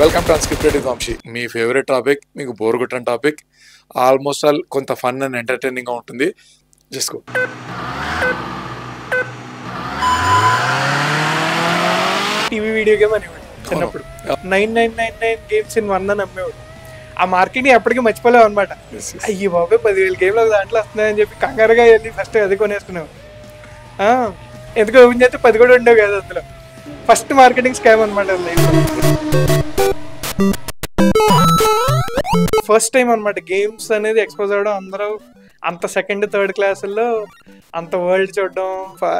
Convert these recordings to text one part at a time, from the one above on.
Welcome to unscripted with Vamshi. మీ favourite topic, మీకు bore కొట్టిన టాపిక్, ఆల్మోస్ట్ ఆల్ కొంత ఫన్ అండ్ ఎంటర్టైనింగ్ గా ఉంటుంది. Just go. TV video game అనేవాడు చిన్నప్పుడు. 9999 గేమ్స్ ఇన్ 1 అని అమ్మేవాడు. ఆ మార్కెట్ ఎప్పటికీ మర్చిపోలేవు అనమాట. అయ్యి బాబు 10,000 గేమ్లు దాంట్లో వస్తున్నాయని చెప్పి కంగారుగా వెళ్ళి ఫస్ట్ అది కొనేసుకునేవాడు. ఎందుకు ఓపెన్ చేస్తే 10 కూడా ఉండేవి కదా అందులో. ఫస్ట్ మార్కెటింగ్ స్కామ్ అనమాట లైఫ్. ఫస్ట్ టైం అనమాట గేమ్స్ అనేది ఎక్స్పోజ్ అవ్వడం. అందరూ అంత సెకండ్ థర్డ్ క్లాసుల్లో అంత వరల్డ్ చూడడం,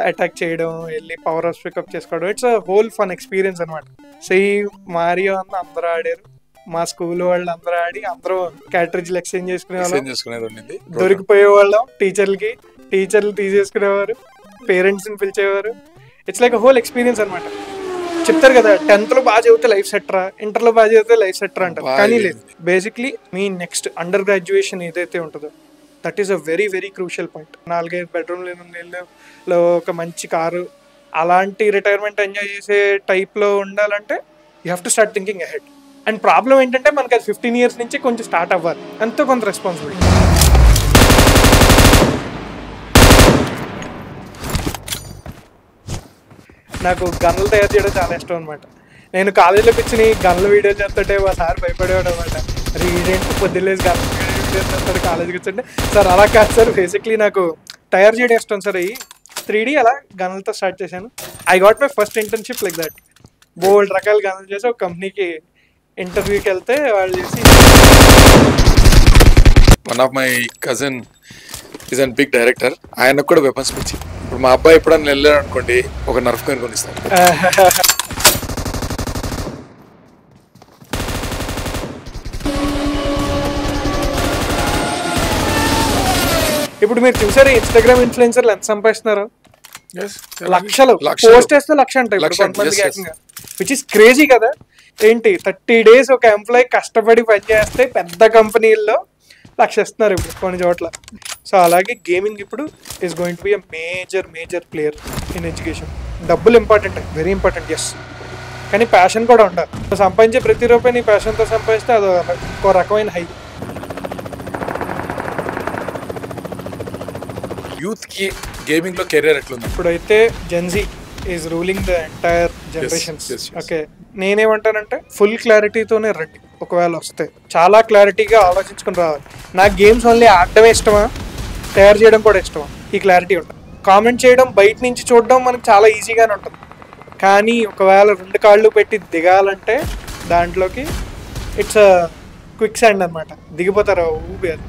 అటాక్ చేయడం, వెళ్ళి పవర్ హౌస్ పికప్ చేసుకోవడం. It's a whole fun experience అనమాట. మారియో అన్న అందరూ ఆడారు. మా స్కూల్ వాళ్ళు అందరూ ఆడి అందరూ క్యాటరేజ్లు ఎక్స్చేంజ్ చేసుకునేది. దొరికిపోయే వాళ్ళం టీచర్లు తీసేసుకునేవారు, పేరెంట్స్ ని పిలిచేవారు. ఇట్స్ లైక్ హోల్ ఎక్స్పీరియన్స్ అనమాట. చెప్తారు కదా 10th లో బాగా చదివితే లైఫ్ సెట్రా, ఇంటర్ లో బాగా చదివితే లైఫ్ సెట్రా అంటారు. కానీ లేదు, బేసిక్లీ మీ నెక్స్ట్ అండర్ గ్రాడ్యుయేషన్ ఏదైతే ఉంటుందో that is a very very crucial point. 4-5 బెడ్రూమ్లో ఒక మంచి కారు, అలాంటి రిటైర్మెంట్ ఎంజాయ్ చేసే టైప్లో ఉండాలంటే you have to start thinking ahead. And problem ఏంటంటే మనకి అది 15 years నుంచి కొంచెం స్టార్ట్ అవ్వాలి, ఎంతో కొంత రెస్పాన్సిబిలిటీ. నాకు గన్నులు తయారు చేయడం చాలా ఇష్టం అనమాట. నేను కాలేజీలో కూర్చుని గన్నుల వీడియోలు చేస్తుంటే మా సార్ భయపడేవాడు అనమాట. మరి ఈడేంటి పొద్దున్నేసి గన్నుల వీడియోలు చేస్తుంటాడు కాలేజీకి కూర్చుంటే. సార్ అలా కాదు సార్, బేసిక్లీ నాకు తయారు చేయడం ఇష్టం సార్. 3D అలా గన్నులతో స్టార్ట్ చేశాను. I got my first internship like that. బోల్డ్ రకాల గన్నులు చేసి ఒక కంపెనీకి ఇంటర్వ్యూకి వెళ్తే వాళ్ళు చేసి, one of my cousin is an big director, ఆయనకు కూడా వెపన్స్ పిచ్చి. ఇప్పుడు మా అబ్బాయి ఎప్పుడన్నా వెళ్ళాడు అనుకోండి, ఒక నర్ఫ్ గన్ కొనిస్తాను. ఇప్పుడు మీరు చూసారు ఇన్స్టాగ్రామ్ ఇన్ఫ్లుయెన్సర్లు ఎంత సంపాదిస్తున్నారు? లక్షలు పోస్ట్ వేస్తే లక్ష అంటాయి కొంతమందికి ఏకంగా, విచ్ ఇస్ క్రేజీ కదా. ఏంటి 30 days ఒక ఎంప్లాయీ కష్టపడి పని చేస్తే పెద్ద కంపెనీల్లో లక్ష ఇస్తున్నారు ఇప్పుడు కొన్ని చోట్ల. సో అలాగే గేమింగ్ ఇప్పుడు is going to be a major player in education. డబ్బులు ఇంపార్టెంట్, వెరీ ఇంపార్టెంట్, ఎస్, కానీ ప్యాషన్ కూడా ఉండాలి. సంపాదించే ప్రతి రూపాయి నీ ప్యాషన్తో సంపాదిస్తే అది ఒక రకమైన హై. యూత్ కి గేమింగ్ లో కెరీర్ ఎట్లుంది? ఇప్పుడైతే Gen Z is ruling the entire generations. Okay, నేనేమంటానంటే ఫుల్ క్లారిటీతోనే రండి. ఒకవేళ వస్తే చాలా క్లారిటీగా ఆలోచించుకుని రావాలి. నాకు గేమ్స్ ఓన్లీ ఆడటమే ఇష్టమా, తయారు చేయడం కూడా ఇష్టమా, ఈ క్లారిటీ ఉంటుంది. కామెంట్ చేయడం, బయట నుంచి చూడడం మనకు చాలా ఈజీగానే ఉంటుంది. కానీ ఒకవేళ 2 కాళ్ళు పెట్టి దిగాలంటే దాంట్లోకి ఇట్స్ క్విక్ శాండ్ అనమాట, దిగిపోతారు ఊబి. అది